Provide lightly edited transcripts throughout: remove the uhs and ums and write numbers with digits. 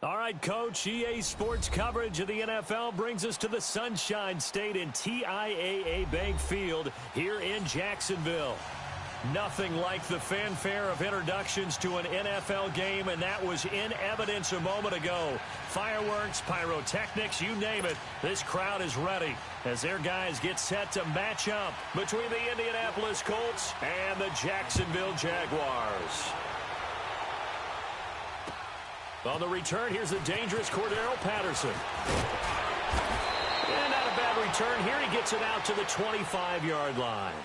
All right, Coach, EA Sports coverage of the NFL brings us to the Sunshine State in TIAA Bank Field here in Jacksonville. Nothing like the fanfare of introductions to an NFL game, and that was in evidence a moment ago. Fireworks, pyrotechnics, you name it. This crowd is ready as their guys get set to match up between the Indianapolis Colts and the Jacksonville Jaguars. On the return, here's the dangerous Cordero Patterson. And not a bad return here. He gets it out to the 25-yard line.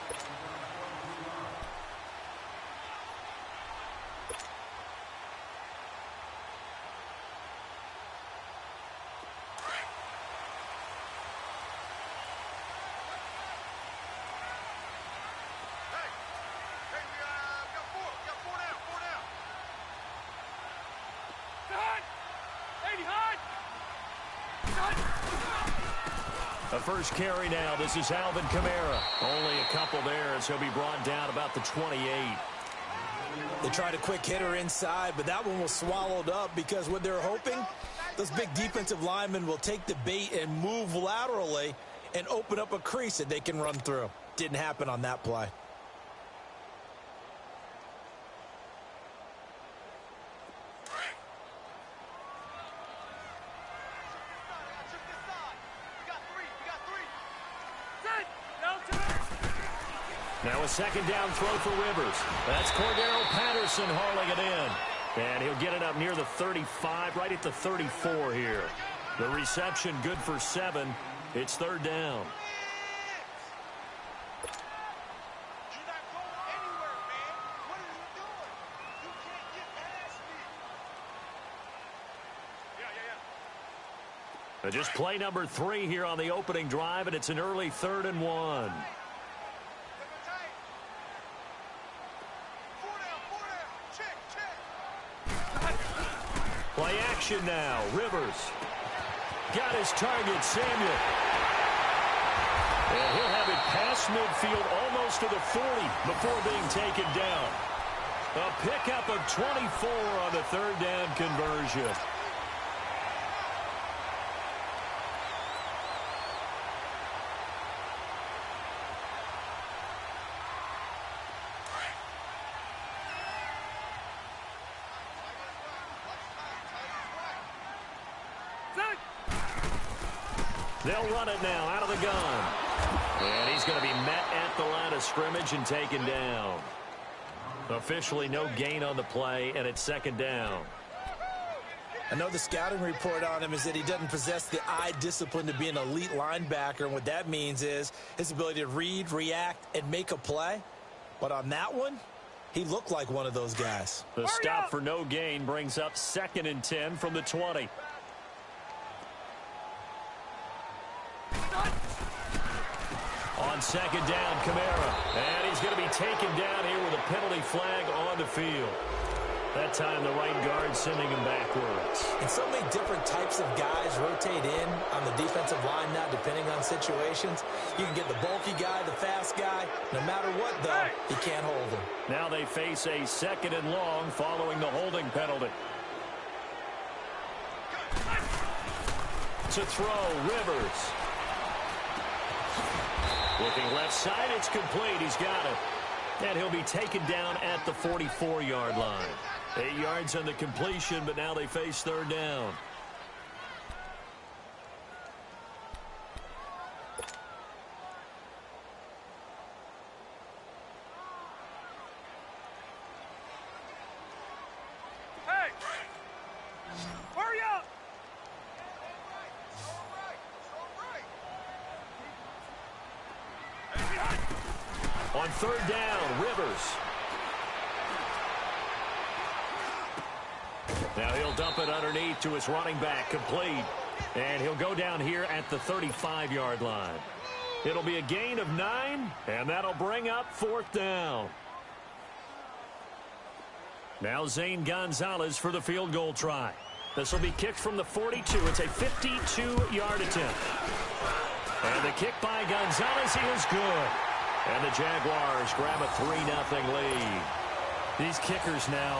The first carry now. This is Alvin Kamara. Only a couple there as he'll be brought down about the 28. They tried a quick hitter inside, but that one was swallowed up because what they're hoping, those big defensive linemen will take the bait and move laterally and open up a crease that they can run through. Didn't happen on that play. Now a second down throw for Rivers. That's Cordero Patterson hauling it in. And he'll get it up near the 35, right at the 34 here. The reception good for 7. It's third down. Just play number 3 here on the opening drive, and it's an early 3rd and 1. Play action now. Rivers got his target, Samuel. And he'll have it past midfield almost to the 40 before being taken down. A pickup of 24 on the third down conversion. They'll run it now out of the gun. And he's going to be met at the line of scrimmage and taken down. Officially no gain on the play, and it's second down. I know the scouting report on him is that he doesn't possess the eye discipline to be an elite linebacker, and what that means is his ability to read, react, and make a play. But on that one, he looked like one of those guys. The stop for no gain brings up 2nd and 10 from the 20. On second down, Kamara. And he's going to be taken down here with a penalty flag on the field. That time the right guard sending him backwards. And so many different types of guys rotate in on the defensive line now depending on situations. You can get the bulky guy, the fast guy. No matter what, though, you can't hold him. Now they face a 2nd and long following the holding penalty. To throw, Rivers. Looking left side, it's complete. He's got it. And he'll be taken down at the 44-yard line. 8 yards on the completion, but now they face third down. Hey! Hurry up! On third down, Rivers. Now he'll dump it underneath to his running back, complete. And he'll go down here at the 35-yard line. It'll be a gain of 9, and that'll bring up 4th down. Now Zane Gonzalez for the field goal try. This will be kicked from the 42. It's a 52-yard attempt. And the kick by Gonzalez is good. And the Jaguars grab a 3-0 lead. These kickers now,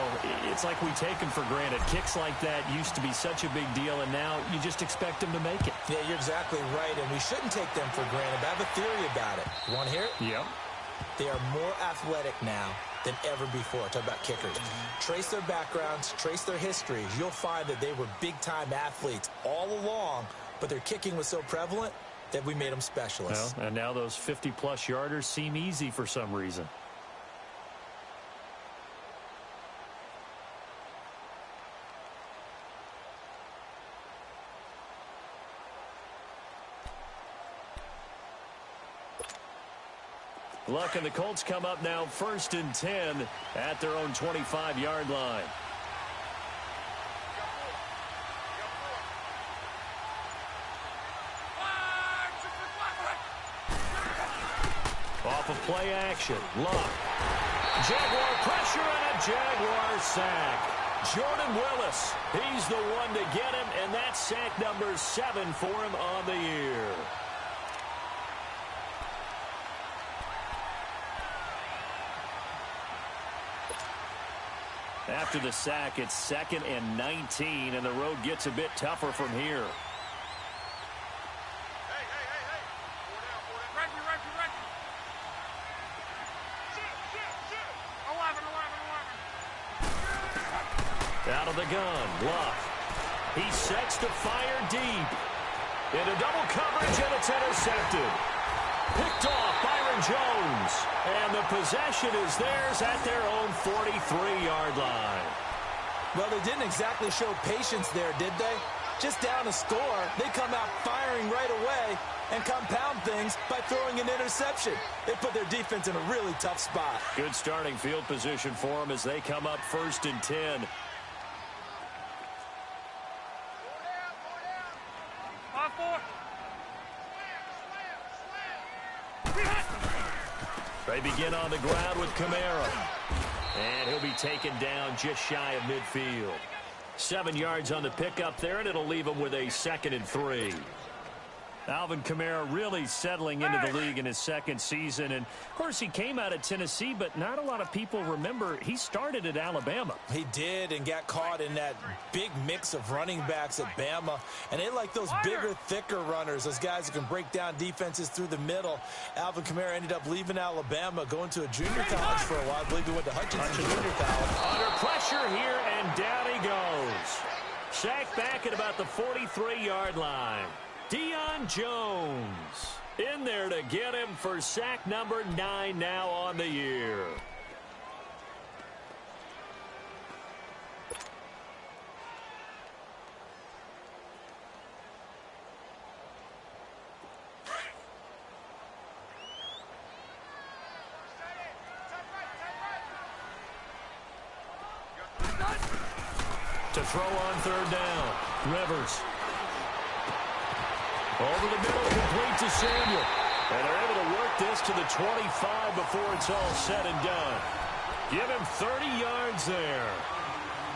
it's like we take them for granted. Kicks like that used to be such a big deal, and now you just expect them to make it. Yeah, you're exactly right, and we shouldn't take them for granted. But I have a theory about it. You want to hear it? Yep. They are more athletic now than ever before. Talk about kickers. Trace their backgrounds, trace their histories. You'll find that they were big-time athletes all along, but their kicking was so prevalent that we made them specialists. Well, and now those 50-plus yarders seem easy for some reason. Luck and the Colts come up now 1st and 10 at their own 25-yard line. Off of play action. Luck. Jaguar pressure and a Jaguar sack. Jordan Willis, he's the one to get him, and that's sack number 7 for him on the year. After the sack, it's 2nd and 19, and the road gets a bit tougher from here. Hey. Ready. Shoot. 11. Out of the gun, Luck. He sets to fire deep. Into double coverage, and it's intercepted. Picked off Byron Jones. And the possession is theirs at their own 43-yard line. Well, they didn't exactly show patience there, did they? Just down a score, they come out firing right away and compound things by throwing an interception. They put their defense in a really tough spot. Good starting field position for them as they come up 1st and 10. 5-4. They begin on the ground with Kamara. And he'll be taken down just shy of midfield. 7 yards on the pickup there, and it'll leave him with a 2nd and 3. Alvin Kamara really settling into the league in his 2nd season. And, of course, he came out of Tennessee, but not a lot of people remember he started at Alabama. He did and got caught in that big mix of running backs at Bama. And they like those bigger, thicker runners, those guys who can break down defenses through the middle. Alvin Kamara ended up leaving Alabama, going to a junior college for a while. I believe he went to Hutchinson Junior College. Under pressure here, and down he goes. Sacked back at about the 43-yard line. Deion Jones in there to get him for sack number 9 now on the year. To throw on 3rd down, Rivers. Over the middle, complete to Samuel. And they're able to work this to the 25 before it's all said and done. Give him 30 yards there.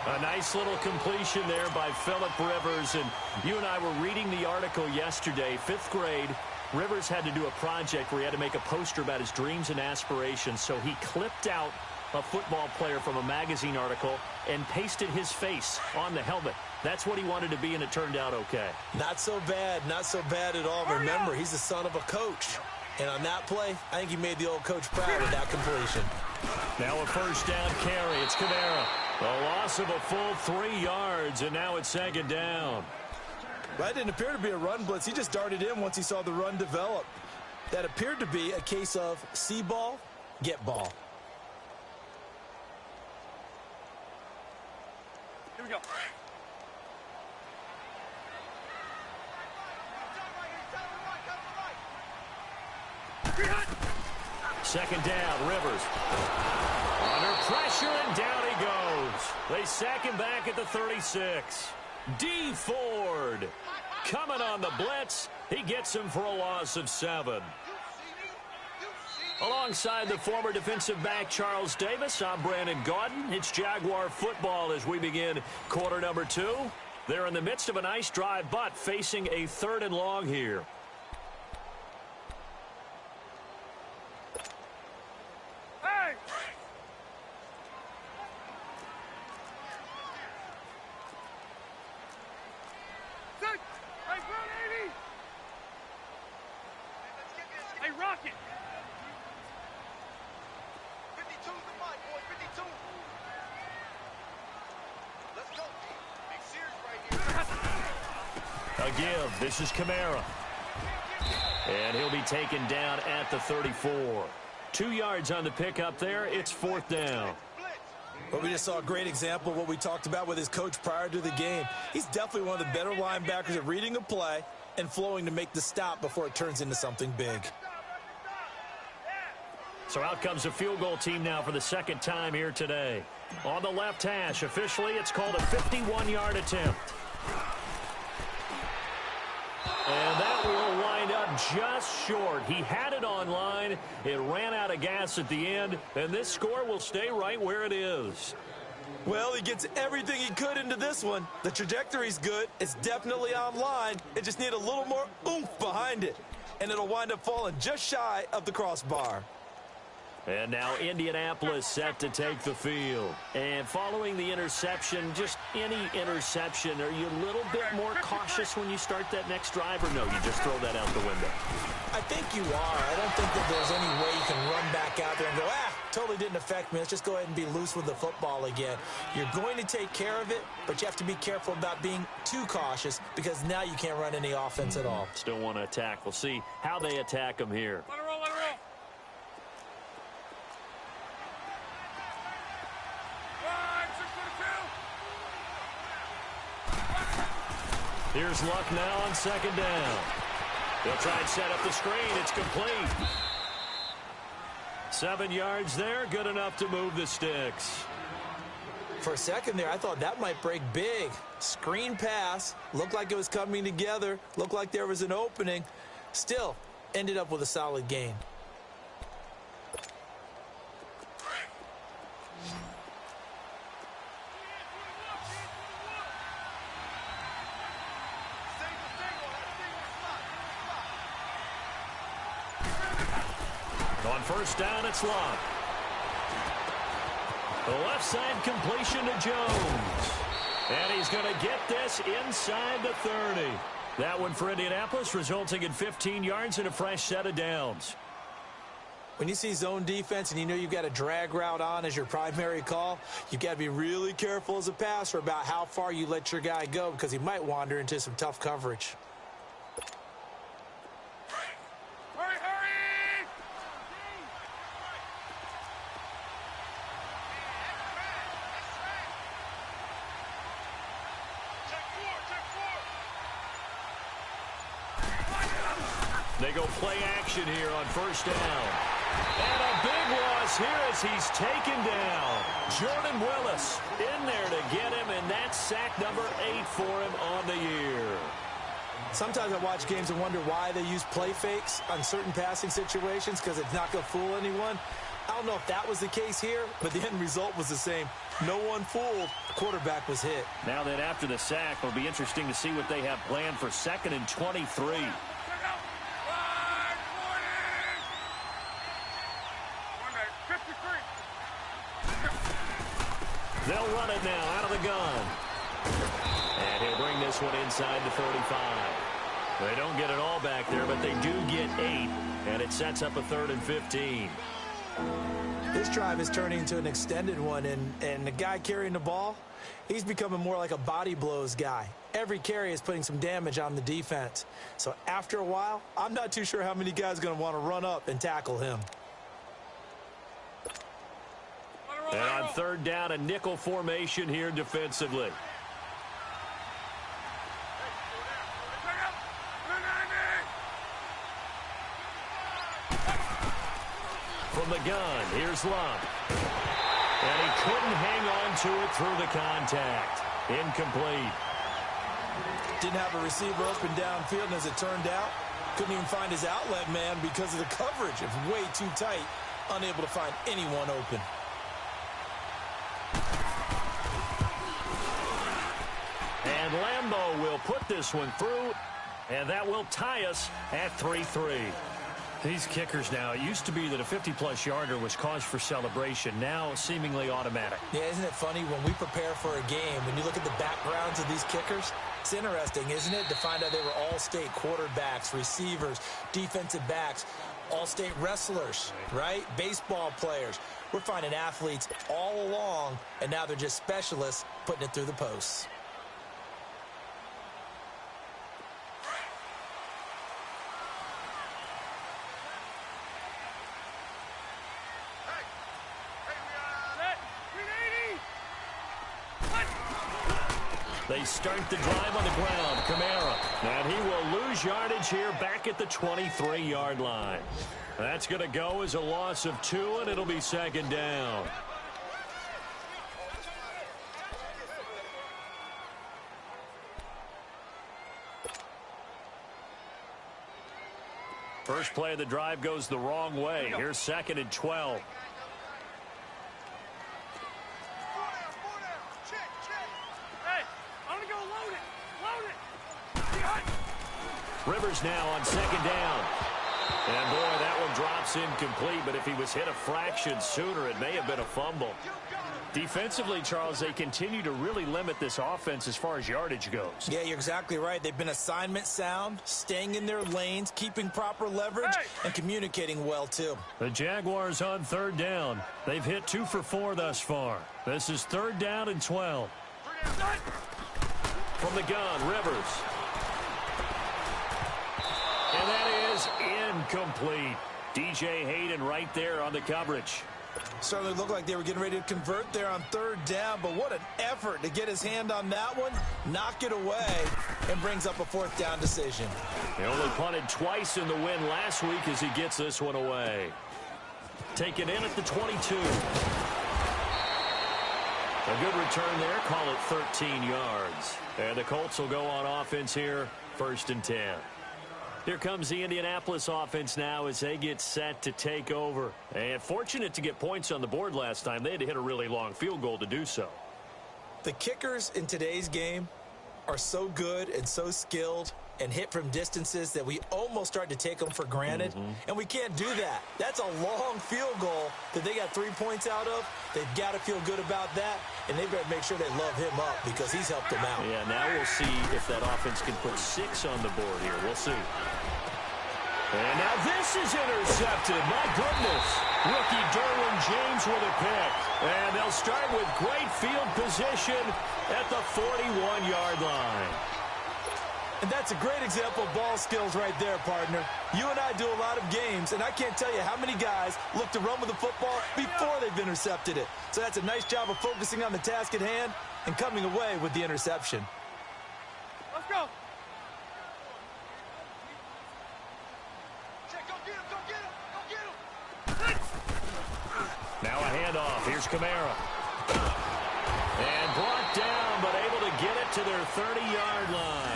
A nice little completion there by Phillip Rivers. And you and I were reading the article yesterday, 5th grade. Rivers had to do a project where he had to make a poster about his dreams and aspirations. So he clipped out a football player from a magazine article and pasted his face on the helmet. That's what he wanted to be, and it turned out okay. Not so bad at all. Remember, he's the son of a coach. And on that play, I think he made the old coach proud with that completion. Now a 1st down carry. It's Kamara. A loss of a full 3 yards, and now it's 2nd down. That didn't appear to be a run blitz. He just darted in once he saw the run develop. That appeared to be a case of see ball, get ball. Here we go. 2nd down, Rivers. Under pressure, and down he goes. They sack him back at the 36. D. Ford coming on the blitz. He gets him for a loss of 7. Alongside the former defensive back Charles Davis, I'm Brandon Gaudin. It's Jaguar football as we begin quarter number 2. They're in the midst of a nice drive, but facing a 3rd and long here. A give. This is Kamara. And he'll be taken down at the 34. 2 yards on the pickup there. It's 4th down. Well, we just saw a great example of what we talked about with his coach prior to the game. He's definitely one of the better linebackers at reading a play and flowing to make the stop before it turns into something big. So out comes a field goal team now for the second time here today. On the left hash, officially it's called a 51-yard attempt. And that will wind up just short. He had it on line. It ran out of gas at the end, and this score will stay right where it is. Well, he gets everything he could into this one. The trajectory's good. It's definitely on line. It just needs a little more oomph behind it, and it'll wind up falling just shy of the crossbar. And now Indianapolis set to take the field. And following the interception, just any interception, are you a little bit more cautious when you start that next drive, or no, you just throw that out the window? I think you are. I don't think that there's any way you can run back out there and go, totally didn't affect me. Let's just go ahead and be loose with the football again. You're going to take care of it, but you have to be careful about being too cautious because now you can't run any offense at all. Still want to attack. We'll see how they attack them here. Let it roll, let it roll. Here's Luck now on 2nd down. They'll try and set up the screen. It's complete. 7 yards there, good enough to move the sticks. For a second there, I thought that might break big. Screen pass, looked like it was coming together, looked like there was an opening. Still, ended up with a solid gain. On 1st down, it's Luck. The left side completion to Jones. And he's going to get this inside the 30. That one for Indianapolis, resulting in 15 yards and a fresh set of downs. When you see zone defense and you know you've got a drag route on as your primary call, you've got to be really careful as a passer about how far you let your guy go because he might wander into some tough coverage. They go play action here on 1st down. And a big loss here as he's taken down. Jordan Willis in there to get him, and that's sack number 8 for him on the year. Sometimes I watch games and wonder why they use play fakes on certain passing situations because it's not going to fool anyone. I don't know if that was the case here, but the end result was the same. No one fooled. The quarterback was hit. Now that after the sack, it'll be interesting to see what they have planned for 2nd and 23. They'll run it now out of the gun. And he'll bring this one inside the 35. They don't get it all back there, but they do get 8. And it sets up a 3rd and 15. This drive is turning into an extended one, and the guy carrying the ball, he's becoming more like a body blows guy. Every carry is putting some damage on the defense. So after a while, I'm not too sure how many guys are going to want to run up and tackle him. And on 3rd down, a nickel formation here defensively. From the gun, here's Luck. And he couldn't hang on to it through the contact. Incomplete. Didn't have a receiver open downfield, and as it turned out, couldn't even find his outlet man because of the coverage. It was way too tight, unable to find anyone open. And Lambeau will put this one through, and that will tie us at 3-3. These kickers now, it used to be that a 50-plus yarder was cause for celebration, now seemingly automatic. Yeah, isn't it funny when we prepare for a game, when you look at the backgrounds of these kickers, it's interesting, isn't it, to find out they were all-state quarterbacks, receivers, defensive backs, all-state wrestlers, right? Baseball players. We're finding athletes all along, and now they're just specialists putting it through the posts. They start the drive on the ground. Kamara. And he will lose yardage here back at the 23-yard line. That's going to go as a loss of 2, and it'll be second down. First play of the drive goes the wrong way. Here's second and 12. Rivers now on second down. And boy, that one drops incomplete, but if he was hit a fraction sooner, it may have been a fumble. Defensively, Charles, they continue to really limit this offense as far as yardage goes. Yeah, you're exactly right. They've been assignment sound, staying in their lanes, keeping proper leverage, and communicating well, too. The Jaguars on third down. They've hit 2 for 4 thus far. This is third down and 12. From the gun, Rivers. And that is incomplete. DJ Hayden right there on the coverage. Certainly looked like they were getting ready to convert there on third down, but what an effort to get his hand on that one, knock it away, and brings up a fourth down decision. He only punted twice in the win last week as he gets this one away. Taken in at the 22. A good return there, call it 13 yards. And the Colts will go on offense here, first and 10. Here comes the Indianapolis offense now as they get set to take over. And fortunate to get points on the board last time. They had to hit a really long field goal to do so. The kickers in today's game are so good and so skilled and hit from distances that we almost start to take them for granted. And we can't do that. That's a long field goal that they got 3 points out of. They've got to feel good about that, and they've got to make sure they love him up because he's helped them out. Yeah, now we'll see if that offense can put 6 on the board here. We'll see. And now this is intercepted. My goodness. Rookie Derwin James with a pick. And they'll start with great field position at the 41-yard line. And that's a great example of ball skills right there, partner. You and I do a lot of games, and I can't tell you how many guys look to run with the football before they've intercepted it. So that's a nice job of focusing on the task at hand and coming away with the interception. Let's go. Now a handoff. Here's Kamara. And brought down, but able to get it to their 30-yard line.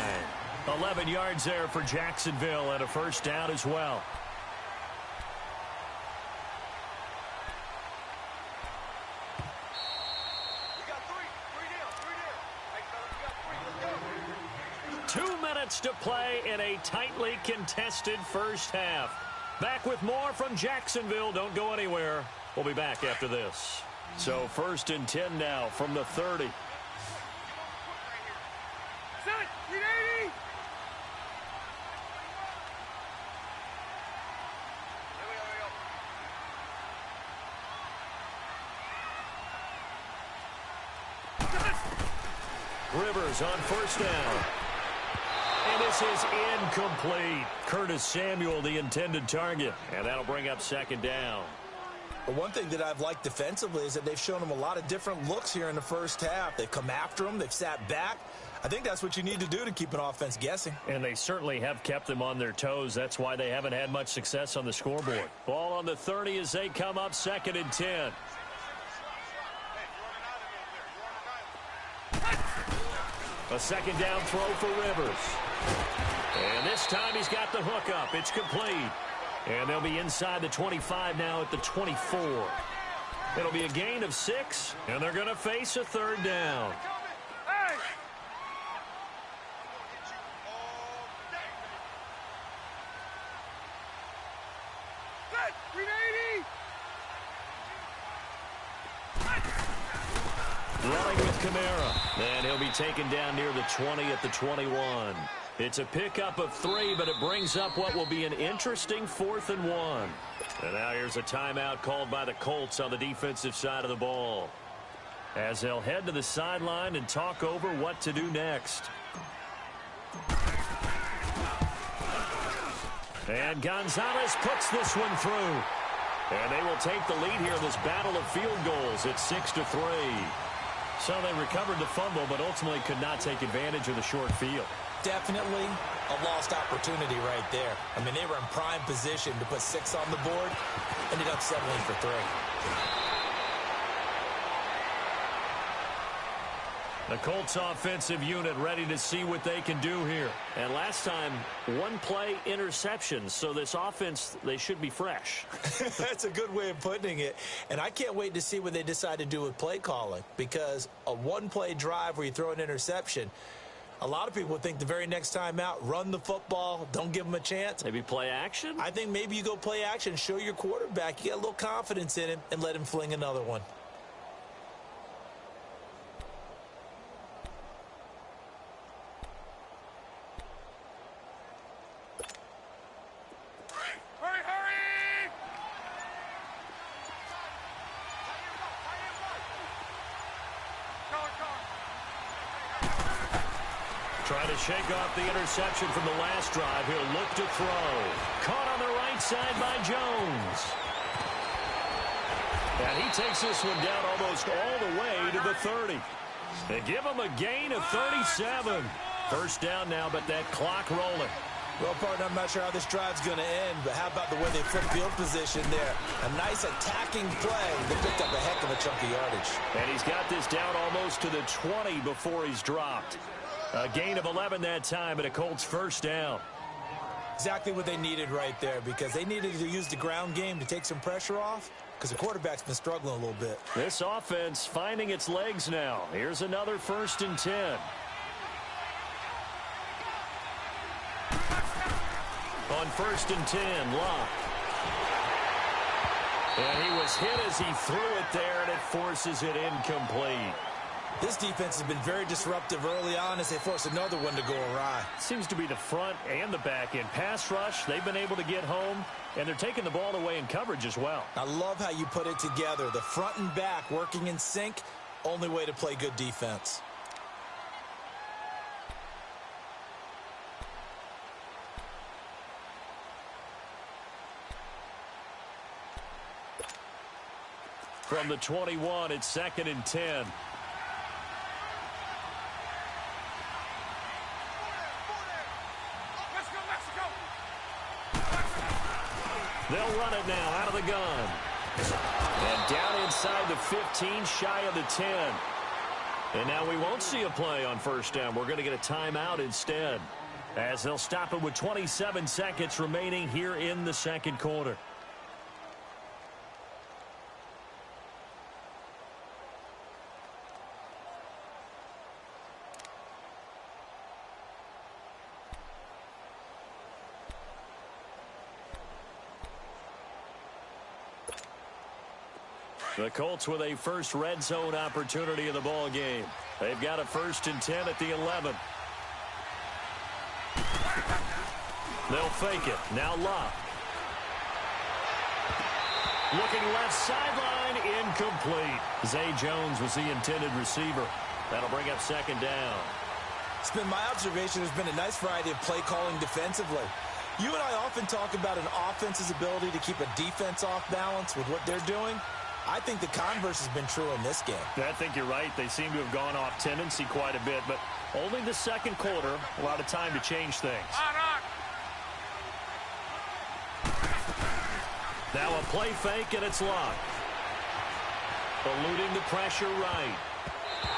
11 yards there for Jacksonville and a first down as well. We got three down. 2 minutes to play in a tightly contested first half. Back with more from Jacksonville. Don't go anywhere. We'll be back after this. So first and 10 now from the 30. Set, 380. Rivers on first down. And this is incomplete. Curtis Samuel, the intended target. And that'll bring up second down. But one thing that I've liked defensively is that they've shown them a lot of different looks here in the first half. They've come after them. They've sat back. I think that's what you need to do to keep an offense guessing. And they certainly have kept them on their toes. That's why they haven't had much success on the scoreboard. Ball on the 30 as they come up second and 10. A second down throw for Rivers. And this time he's got the hook up. It's complete. And they'll be inside the 25 now at the 24. It'll be a gain of 6, and they're going to face a third down. Hey! Set, 380. Running with Kamara. And he'll be taken down near the 20 at the 21. It's a pickup of 3, but it brings up what will be an interesting 4th and 1. And now here's a timeout called by the Colts on the defensive side of the ball, as they'll head to the sideline and talk over what to do next. And Gonzalez puts this one through. And they will take the lead here in this battle of field goals at 6-3. So they recovered the fumble, but ultimately could not take advantage of the short field. Definitely a lost opportunity right there. I mean, they were in prime position to put 6 on the board. Ended up settling for 3. The Colts offensive unit ready to see what they can do here. And last time, 1-play interception. So this offense, they should be fresh. That's a good way of putting it. And I can't wait to see what they decide to do with play calling. Because a 1-play drive where you throw an interception, a lot of people think the very next time out, run the football, don't give them a chance. Maybe play action? I think maybe you go play action, show your quarterback, you get a little confidence in him, and let him fling another one. Trying to shake off the interception from the last drive. He'll look to throw. Caught on the right side by Jones. And he takes this one down almost all the way to the 30. They give him a gain of 37. First down now, but that clock rolling. Well, partner, I'm not sure how this drive's going to end, but how about the way they flip field position there? A nice attacking play. They picked up a heck of a chunk of yardage. And he's got this down almost to the 20 before he's dropped. A gain of 11 that time, and a Colts first down. Exactly what they needed right there, because they needed to use the ground game to take some pressure off, because the quarterback's been struggling a little bit. This offense finding its legs now. Here's another 1st and 10. On 1st and 10, Locke. And he was hit as he threw it there, and it forces it incomplete. This defense has been very disruptive early on as they force another one to go awry. Seems to be the front and the back end. Pass rush, they've been able to get home, and they're taking the ball away in coverage as well. I love how you put it together. The front and back working in sync, only way to play good defense. From the 21, it's 2nd and 10. They'll run it now out of the gun. And down inside the 15, shy of the 10. And now we won't see a play on first down. We're going to get a timeout instead, as they'll stop it with 27 seconds remaining here in the second quarter. The Colts with a first red zone opportunity of the ball game. They've got a 1st and 10 at the 11. They'll fake it. Now Locke. Looking left sideline, incomplete. Zay Jones was the intended receiver. That'll bring up 2nd down. It's been my observation there's been a nice variety of play calling defensively. You and I often talk about an offense's ability to keep a defense off balance with what they're doing. I think the converse has been true in this game. I think you're right. They seem to have gone off tendency quite a bit, but only the second quarter, a lot of time to change things. Now a play fake, and it's Locke. Eluding the pressure right.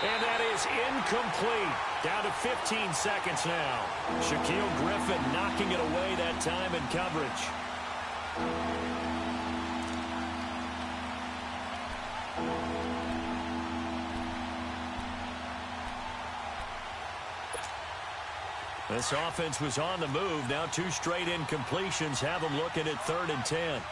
And that is incomplete. Down to 15 seconds now. Shaquille Griffin knocking it away that time in coverage. This offense was on the move. Now 2 straight incompletions have them looking at 3rd and 10.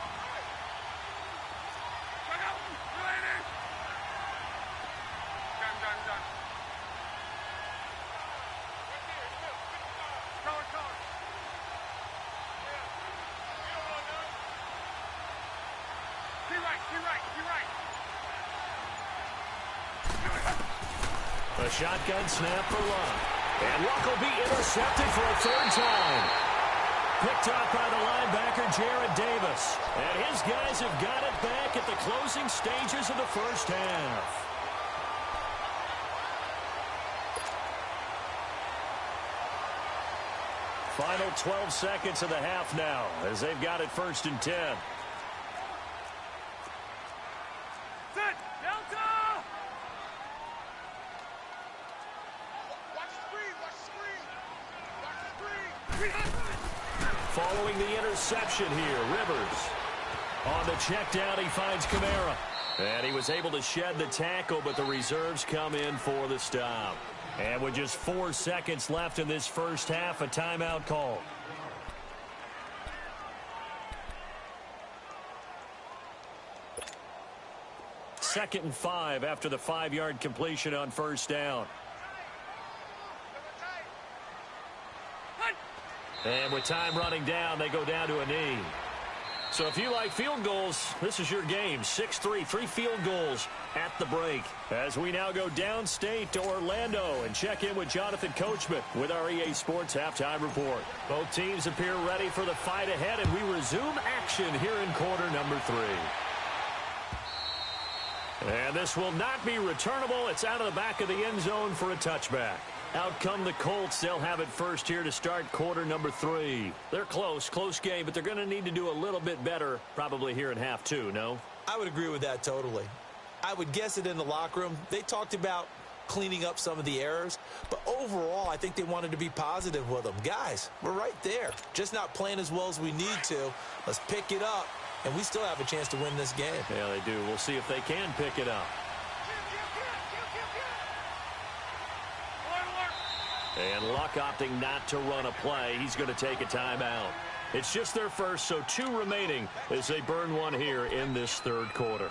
A shotgun snap for Locke. And Locke will be intercepted for a 3rd time. Picked up by the linebacker, Jared Davis. And his guys have got it back at the closing stages of the first half. Final 12 seconds of the half now as they've got it 1st and 10. Set. Delta. Watch the screen. Watch the screen. Watch the screen. Following the interception here, Rivers. On the check down, he finds Kamara. And he was able to shed the tackle, but the reserves come in for the stop. And with just 4 seconds left in this first half, a timeout call. Second and 5 after the 5-yard completion on first down. And with time running down, they go down to a knee. So if you like field goals, this is your game. 6-3, 3 field goals at the break. As we now go downstate to Orlando and check in with Jonathan Coachman with our EA Sports Halftime Report. Both teams appear ready for the fight ahead, and we resume action here in quarter number 3. And this will not be returnable. It's out of the back of the end zone for a touchback. Out come the Colts. They'll have it first here to start quarter number 3. They're close game, but they're going to need to do a little bit better probably here in half 2, no? I would agree with that totally. I would guess it in the locker room. They talked about cleaning up some of the errors, but overall, I think they wanted to be positive with them. Guys, we're right there. Just not playing as well as we need to. Let's pick it up, and we still have a chance to win this game. Yeah, they do. We'll see if they can pick it up. And Luck opting not to run a play. He's going to take a timeout. It's just their first, so 2 remaining as they burn one here in this third quarter.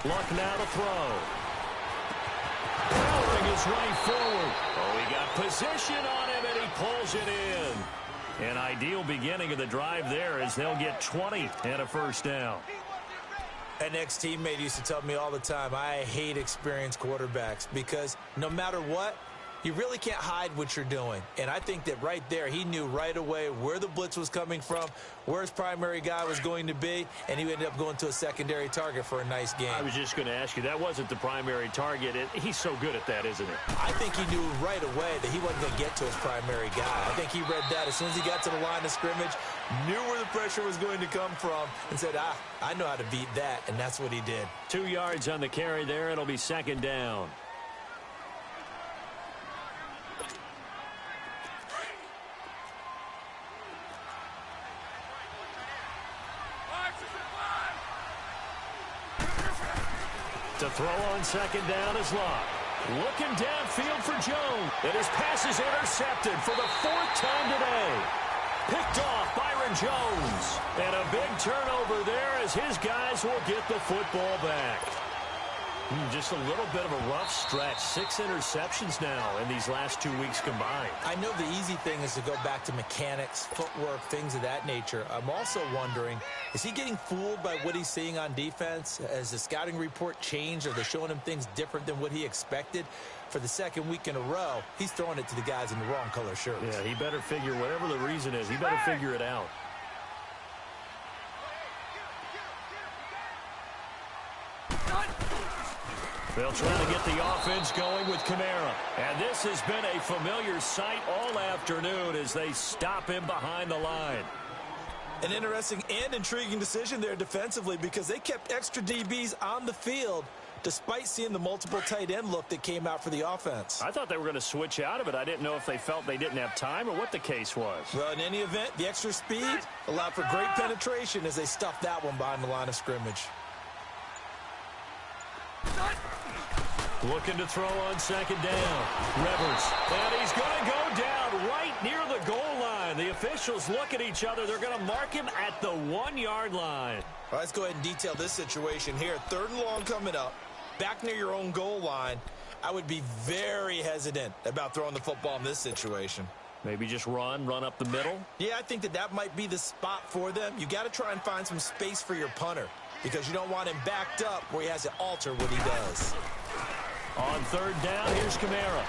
Luck now to throw. Powering his way forward. Oh, he got position on him, and he pulls it in. An ideal beginning of the drive there as they'll get 20 and a first down. An ex-teammate used to tell me all the time, I hate experienced quarterbacks because no matter what, you really can't hide what you're doing. And I think that right there, he knew right away where the blitz was coming from, where his primary guy was going to be, and he ended up going to a secondary target for a nice game. I was just going to ask you, that wasn't the primary target. He's so good at that, isn't he? I think he knew right away that he wasn't going to get to his primary guy. I think he read that as soon as he got to the line of scrimmage, knew where the pressure was going to come from, and said, I know how to beat that, and that's what he did. 2 yards on the carry there. It'll be second down. To throw on second down is Luck. Looking downfield for Jones. And his pass is intercepted for the 4th time today. Picked off Byron Jones. And a big turnover there as his guys will get the football back. Just a little bit of a rough stretch. 6 interceptions now in these last 2 weeks combined. I know the easy thing is to go back to mechanics, footwork, things of that nature. I'm also wondering, is he getting fooled by what he's seeing on defense? Has the scouting report changed? Are they showing him things different than what he expected? For the 2nd week in a row, he's throwing it to the guys in the wrong color shirts. Yeah, he better figure, whatever the reason is, he better figure it out. They'll try to get the offense going with Kamara. And this has been a familiar sight all afternoon as they stop him behind the line. An interesting and intriguing decision there defensively because they kept extra DBs on the field despite seeing the multiple tight end look that came out for the offense. I thought they were going to switch out of it. I didn't know if they felt they didn't have time or what the case was. Well, in any event, the extra speed allowed for great penetration as they stuffed that one behind the line of scrimmage. Looking to throw on second down. Rivers. And he's going to go down right near the goal line. The officials look at each other. They're going to mark him at the 1-yard line. All right, let's go ahead and detail this situation here. 3rd and long coming up. Back near your own goal line. I would be very hesitant about throwing the football in this situation. Maybe just run up the middle? Yeah, I think that might be the spot for them. You got to try and find some space for your punter because you don't want him backed up where he has to alter what he does. On 3rd down, here's Kamara.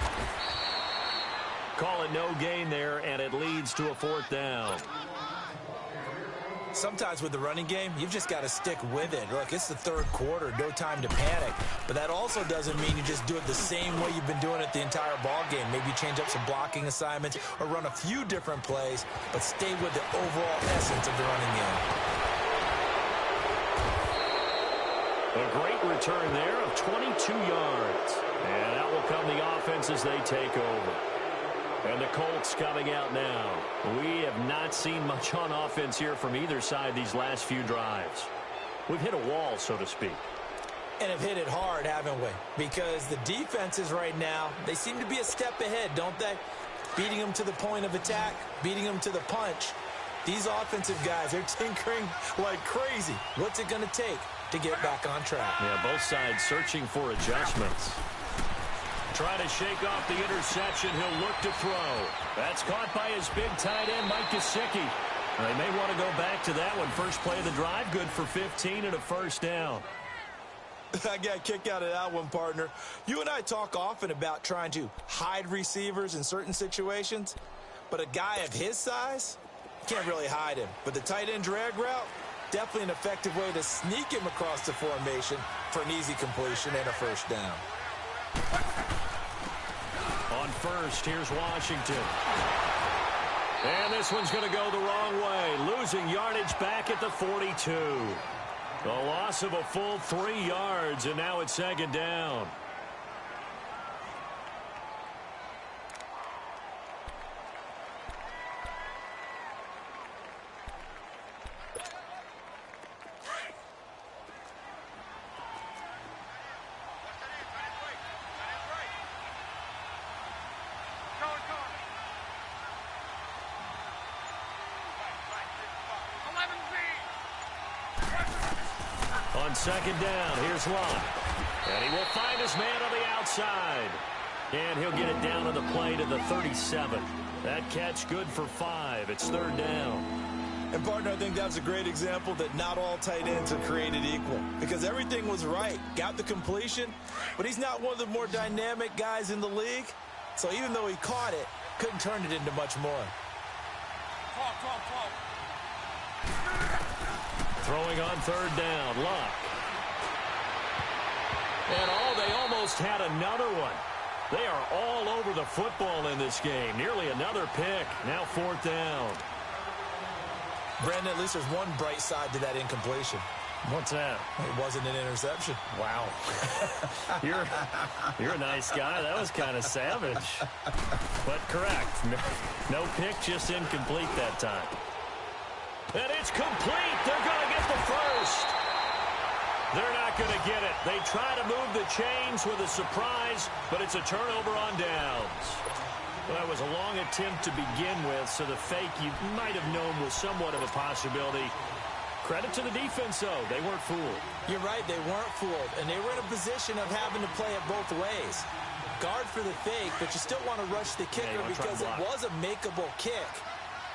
Call it no gain there, and it leads to a 4th down. Sometimes with the running game, you've just got to stick with it. Look, it's the third quarter, no time to panic. But that also doesn't mean you just do it the same way you've been doing it the entire ball game. Maybe change up some blocking assignments or run a few different plays, but stay with the overall essence of the running game. A great return there of 22 yards. And that will come the offense as they take over. And the Colts coming out now. We have not seen much on offense here from either side these last few drives. We've hit a wall, so to speak. And have hit it hard, haven't we? Because the defenses right now, they seem to be a step ahead, don't they? Beating them to the point of attack, beating them to the punch. These offensive guys, they're tinkering like crazy. What's it going to take to get back on track? Yeah, both sides searching for adjustments. Trying to shake off the interception. He'll look to throw. That's caught by his big tight end, Mike Gesicki. They may want to go back to that one. First play of the drive, good for 15 and a first down. I got a kick out of that one, partner. You and I talk often about trying to hide receivers in certain situations, but a guy of his size, you can't really hide him. But the tight end drag route, definitely an effective way to sneak him across the formation for an easy completion and a first down. On first, here's Washington. And this one's going to go the wrong way. Losing yardage back at the 42. The loss of a full 3 yards, and now it's second down. On second down, here's Locke. And he will find his man on the outside. And he'll get it down on the play to the 37. That catch good for 5. It's third down. And, partner, I think that's a great example that not all tight ends are created equal. Because everything was right. Got the completion. But he's not one of the more dynamic guys in the league. So even though he caught it, couldn't turn it into much more. Throwing on third down, Locke. And they almost had another one. They are all over the football in this game. Nearly another pick. Now fourth down. Brandon, at least there's one bright side to that incompletion. What's that? It wasn't an interception. Wow. You're a nice guy. That was kind of savage. But correct. No pick, just incomplete that time. And it's complete. They're going to get the first. They're not going to get it. They try to move the chains with a surprise, but it's a turnover on downs. Well, that was a long attempt to begin with, so the fake you might have known was somewhat of a possibility. Credit to the defense, though. They weren't fooled. You're right. They weren't fooled, and they were in a position of having to play it both ways. Guard for the fake, but you still want to rush the kicker because it was a makeable kick.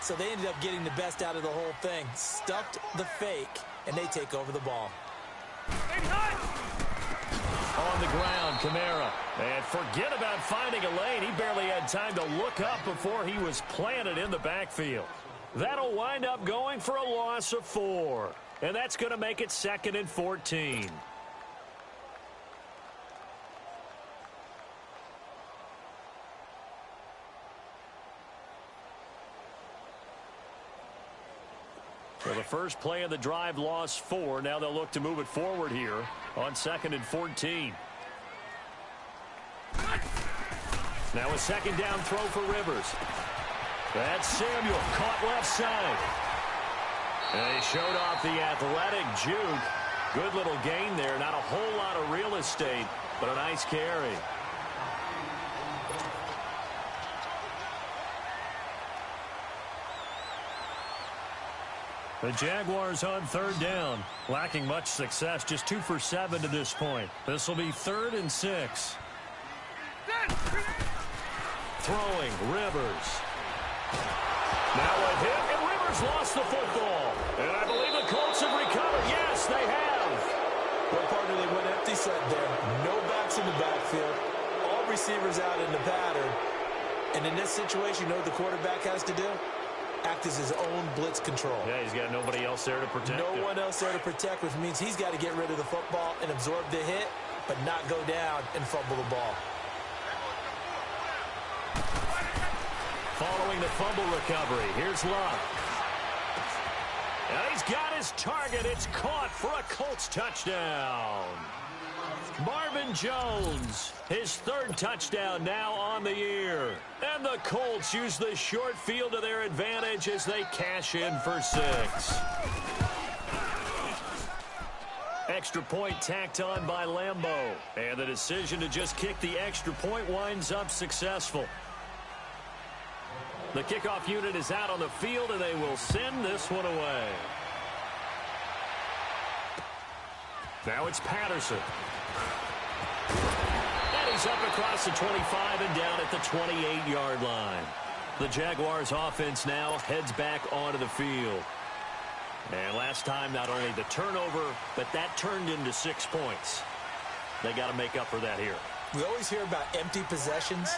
So they ended up getting the best out of the whole thing. Stuffed the fake, and they take over the ball. On the ground, Kamara. And forget about finding a lane. He barely had time to look up before he was planted in the backfield. That'll wind up going for a loss of 4. And that's going to make it 2nd and 14. So the first play of the drive lost 4. Now they'll look to move it forward here on 2nd and 14. Now a second down throw for Rivers. That's Samuel caught left side. And he showed off the athletic juke. Good little gain there. Not a whole lot of real estate, but a nice carry. The Jaguars on third down, lacking much success, just 2 for 7 to this point. This will be 3rd and 6. Throwing, Rivers. Now a hit, and Rivers lost the football. And I believe the Colts have recovered. Yes, they have. Well, partner, they went empty set there. No backs in the backfield. All receivers out in the pattern. And in this situation, you know what the quarterback has to do? act as his own blitz control. Yeah, he's got nobody else there to protect him. No one else there to protect, which means he's got to get rid of the football and absorb the hit, but not go down and fumble the ball. Following the fumble recovery, here's Luck. And he's got his target. It's caught for a Colts touchdown. Marvin Jones, his third touchdown now on the year. And the Colts use the short field to their advantage as they cash in for 6. Extra point tacked on by Lambeau. And the decision to just kick the extra point winds up successful. The kickoff unit is out on the field, and they will send this one away. Now it's Patterson. And he's up across the 25 and down at the 28-yard line. The Jaguars offense now heads back onto the field. And last time, not only the turnover, but that turned into 6 points. They got to make up for that here. We always hear about empty possessions,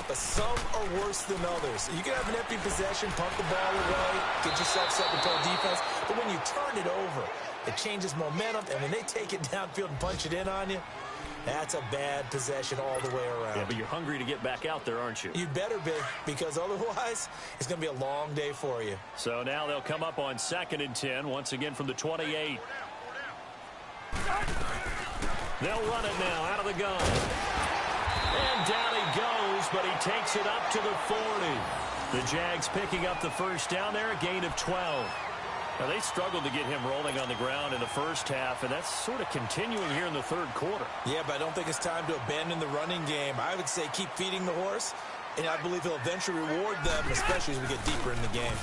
but some are worse than others. You can have an empty possession, pump the ball away, get yourself set to play defense, but when you turn it over, it changes momentum, and when they take it downfield and punch it in on you, that's a bad possession all the way around. Yeah, but you're hungry to get back out there, aren't you? You better be, because otherwise, it's going to be a long day for you. So now they'll come up on 2nd and 10, once again from the 28. They'll run it now out of the gun. And down he goes, but he takes it up to the 40. The Jags picking up the first down there, a gain of 12. Now, they struggled to get him rolling on the ground in the first half, and that's sort of continuing here in the third quarter. Yeah, but I don't think it's time to abandon the running game. I would say keep feeding the horse, and I believe he'll eventually reward them, especially as we get deeper in the game.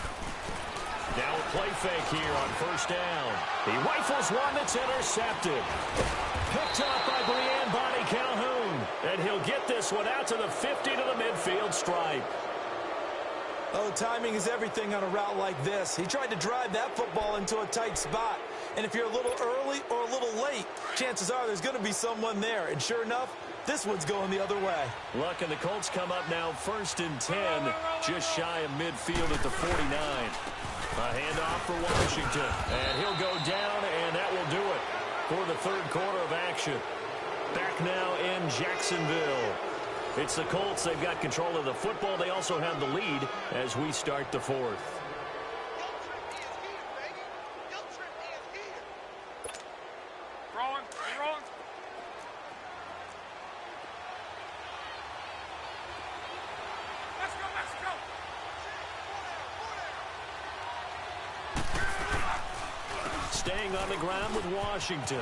Now a play fake here on first down. He rifles one that's intercepted. Picked up by Brian Bonnie Calhoun. And he'll get this one out to the 50 to the midfield stripe. Oh, timing is everything on a route like this. He tried to drive that football into a tight spot. And if you're a little early or a little late, chances are there's going to be someone there. And sure enough, this one's going the other way. Luck and the Colts come up now 1st and 10, just shy of midfield at the 49. A handoff for Washington. And he'll go down, and that will do it for the third quarter of action. Back now in Jacksonville. It's the Colts. They've got control of the football. They also have the lead as we start the fourth. Staying on the ground with Washington.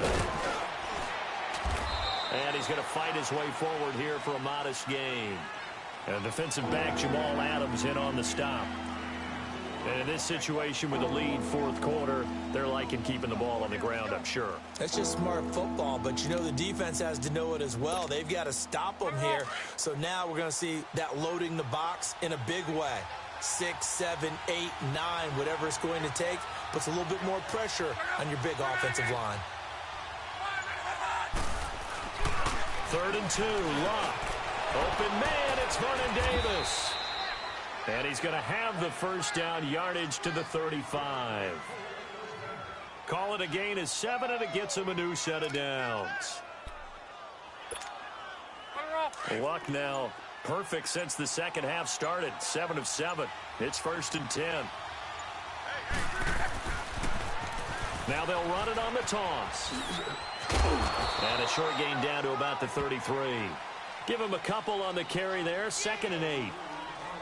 And he's going to fight his way forward here for a modest gain. And defensive back Jamal Adams in on the stop. And in this situation with the lead fourth quarter, they're liking keeping the ball on the ground, I'm sure. That's just smart football, but you know the defense has to know it as well. They've got to stop them here. So now we're going to see that loading the box in a big way. 6, 7, 8, 9, whatever it's going to take, puts a little bit more pressure on your big offensive line. 3rd and 2, Luck. Open man, it's Vernon Davis. And he's going to have the first down, yardage to the 35. Call it a gain of 7, and it gets him a new set of downs. Luck now perfect since the second half started. 7 of 7. It's 1st and 10. Now they'll run it on the toss. And a short gain down to about the 33. Give him a couple on the carry there. 2nd and 8.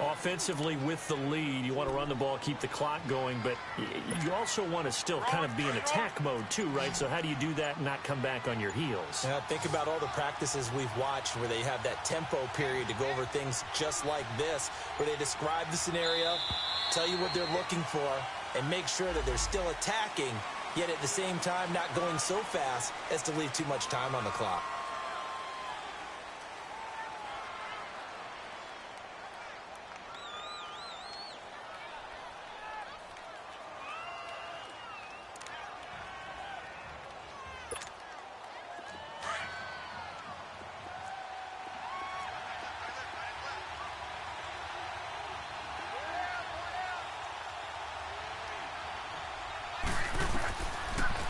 Offensively with the lead, you want to run the ball, keep the clock going, but you also want to still kind of be in attack mode too, right? So how do you do that and not come back on your heels? Yeah, think about all the practices we've watched where they have that tempo period to go over things just like this, where they describe the scenario, tell you what they're looking for, and make sure that they're still attacking, yet at the same time not going so fast as to leave too much time on the clock.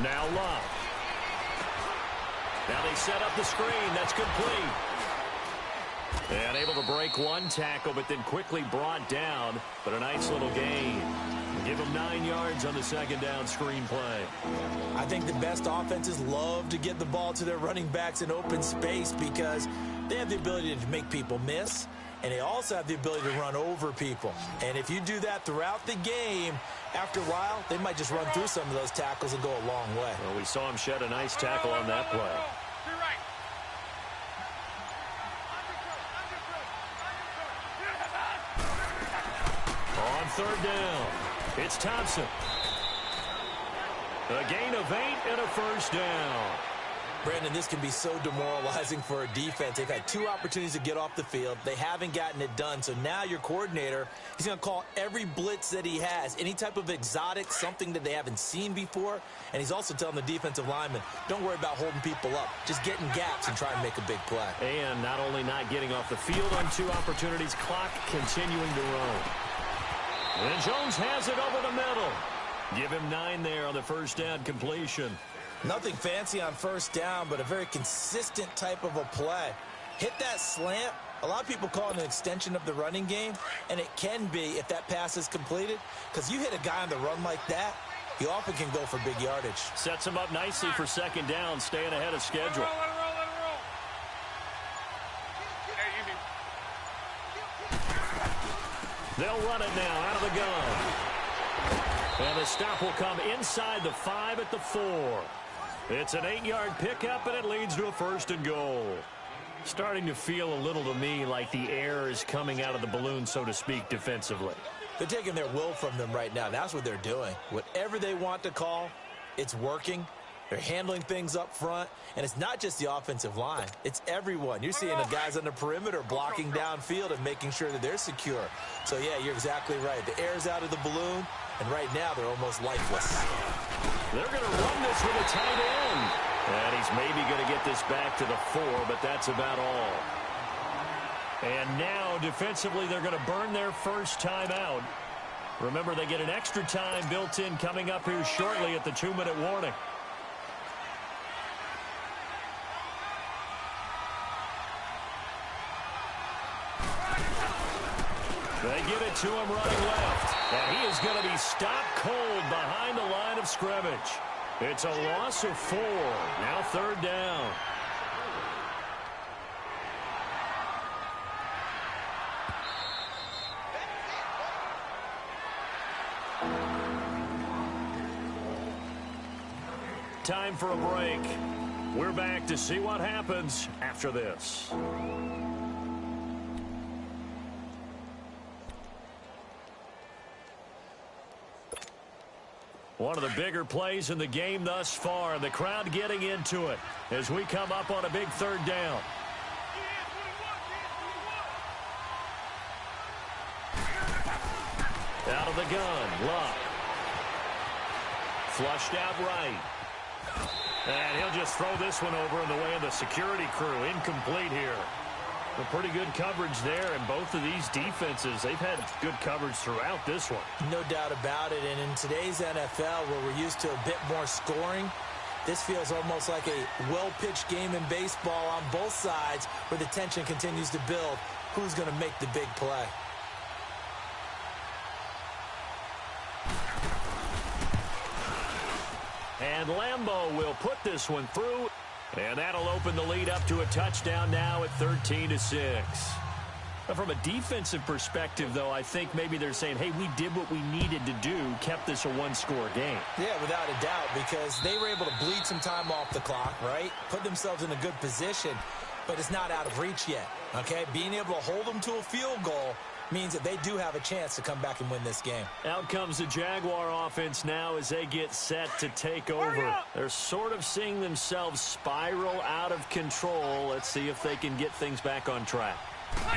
Now Love. Now they set up the screen. That's complete. And able to break one tackle, but then quickly brought down. But a nice little gain. Give them 9 yards on the second down screen play. I think the best offenses love to get the ball to their running backs in open space because they have the ability to make people miss, and they also have the ability to run over people. And if you do that throughout the game, after a while, they might just run through some of those tackles and go a long way. Well, we saw him shed a nice tackle on that play. On third down, it's Thompson. A gain of 8 and a first down. Brandon, this can be so demoralizing for a defense. They've had 2 opportunities to get off the field. They haven't gotten it done. So now your coordinator, he's going to call every blitz that he has, any type of exotic, something that they haven't seen before. And he's also telling the defensive lineman, don't worry about holding people up. Just get in gaps and try and make a big play. And not only not getting off the field on 2 opportunities, clock continuing to run. And Jones has it over the middle. Give him 9 there on the first down completion. Nothing fancy on first down, but a very consistent type of a play. Hit that slant. A lot of people call it an extension of the running game, and it can be if that pass is completed, because you hit a guy on the run like that, he often can go for big yardage. Sets him up nicely for second down, staying ahead of schedule. Let it roll. They'll run it now out of the gun. And the stop will come inside the 5 at the 4. It's an 8-yard pickup, and it leads to a first and goal. Starting to feel a little to me like the air is coming out of the balloon, so to speak, defensively. They're taking their will from them right now. That's what they're doing. Whatever they want to call, it's working. They're handling things up front, and it's not just the offensive line. It's everyone. You're seeing the guys on the perimeter blocking downfield and making sure that they're secure. So, yeah, you're exactly right. The air's out of the balloon, and right now they're almost lifeless. They're going to run this with a tight end. And he's maybe going to get this back to the 4, but that's about all. And now, defensively, they're going to burn their first time out. Remember, they get an extra time built in coming up here shortly at the 2-minute warning. They give it to him running left. And he is going to be stopped cold behind the line of scrimmage. It's a loss of 4. Now third down. Time for a break. We're back to see what happens after this. One of the bigger plays in the game thus far, and the crowd getting into it as we come up on a big third down. Out of the gun, Luck. Flushed out right. And he'll just throw this one over in the way of the security crew. Incomplete here. A pretty good coverage there, and both of these defenses, they've had good coverage throughout this one. No doubt about it, and in today's NFL, where we're used to a bit more scoring, this feels almost like a well-pitched game in baseball on both sides where the tension continues to build. Who's going to make the big play? And Lambeau will put this one through. And that'll open the lead up to a touchdown now at 13-6. From a defensive perspective, though, I think maybe they're saying, hey, we did what we needed to do, kept this a one-score game. Yeah, without a doubt, because they were able to bleed some time off the clock, right? Put themselves in a good position, but it's not out of reach yet, okay? Being able to hold them to a field goal means that they do have a chance to come back and win this game. Out comes the Jaguar offense now as they get set to take over. They're sort of seeing themselves spiral out of control. Let's see if they can get things back on track.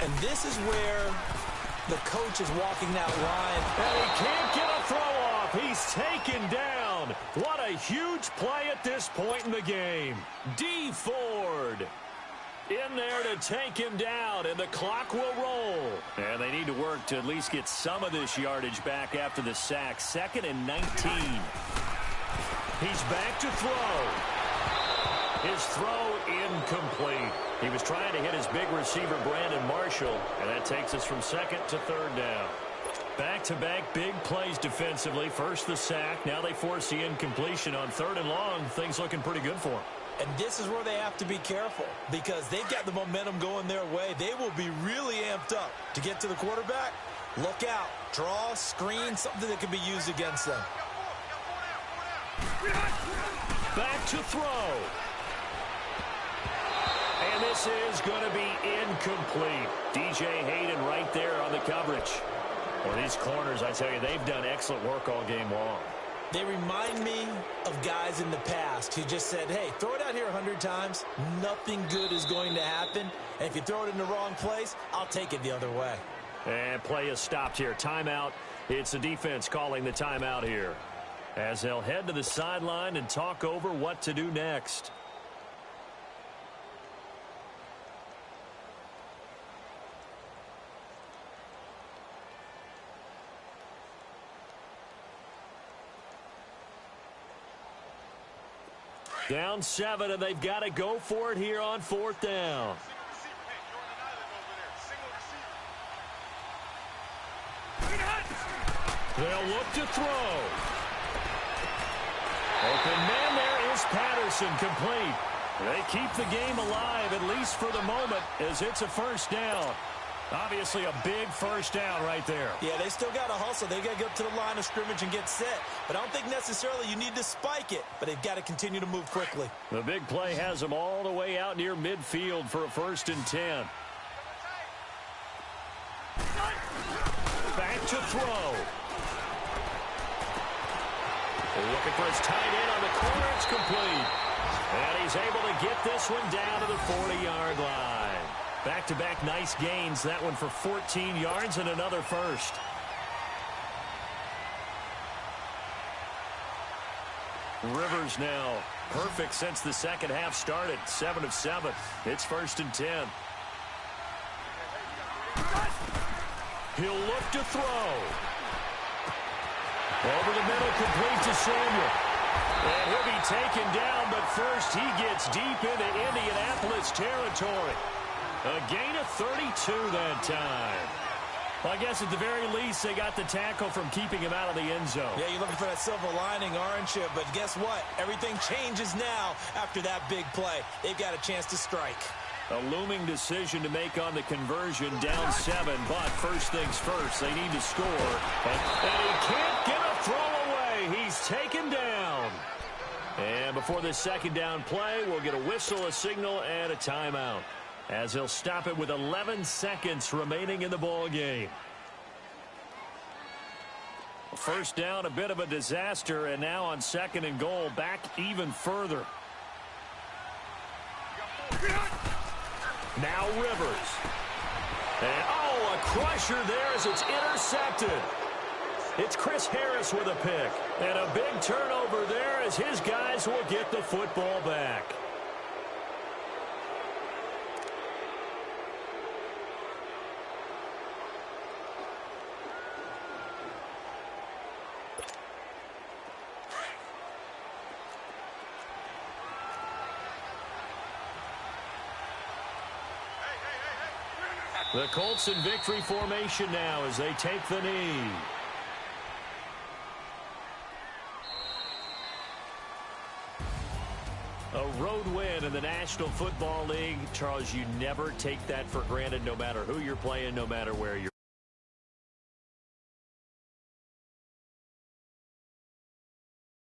And this is where the coach is walking that line. And he can't get a throw off. He's taken down. What a huge play at this point in the game. D. Ford in there to take him down, and the clock will roll. And they need to work to at least get some of this yardage back after the sack. 2nd and 19. He's back to throw. His throw incomplete. He was trying to hit his big receiver, Brandon Marshall, and that takes us from second to third down. Back-to-back big plays defensively. First the sack. Now they force the incompletion on third and long. Things looking pretty good for them. And this is where they have to be careful because they've got the momentum going their way. They will be really amped up to get to the quarterback. Look out. Draw, screen, something that can be used against them. Back to throw. And this is going to be incomplete. DJ Hayden right there on the coverage. Well, these corners, I tell you, they've done excellent work all game long. They remind me of guys in the past who just said, hey, throw it out here 100 times. Nothing good is going to happen. And if you throw it in the wrong place, I'll take it the other way. And play is stopped here. Timeout. It's the defense calling the timeout here, as they'll head to the sideline and talk over what to do next. Down 7, and they've got to go for it here on fourth down. They'll look to throw. Open man there is Patterson, complete. They keep the game alive, at least for the moment, as it's a first down. Obviously a big first down right there. Yeah, they still got to hustle. They got to get to the line of scrimmage and get set. But I don't think necessarily you need to spike it. But they've got to continue to move quickly. The big play has them all the way out near midfield for a 1st and 10. Back to throw. Looking for his tight end on the corner. It's complete. And he's able to get this one down to the 40-yard line. Back-to-back nice gains. That one for 14 yards and another first. Rivers now perfect since the second half started. 7 of 7. It's 1st and 10. He'll look to throw. Over the middle, complete to Samuel. And he'll be taken down, but first he gets deep into Indianapolis territory. A gain of 32 that time. Well, I guess at the very least, they got the tackle from keeping him out of the end zone. Yeah, you're looking for that silver lining, aren't you? But guess what? Everything changes now after that big play. They've got a chance to strike. A looming decision to make on the conversion, down 7, but first things first, they need to score. And he can't get a throw away. He's taken down. And before this second down play, we'll get a whistle, a signal, and a timeout, as he'll stop it with 11 seconds remaining in the ball game. First down, a bit of a disaster, and now on 2nd and goal, back even further. Now Rivers. And, oh, a crusher there as it's intercepted. It's Chris Harris with a pick. And a big turnover there as his guys will get the football back. The Colts in victory formation now as they take the knee. A road win in the National Football League. Charles, you never take that for granted, no matter who you're playing, no matter where you're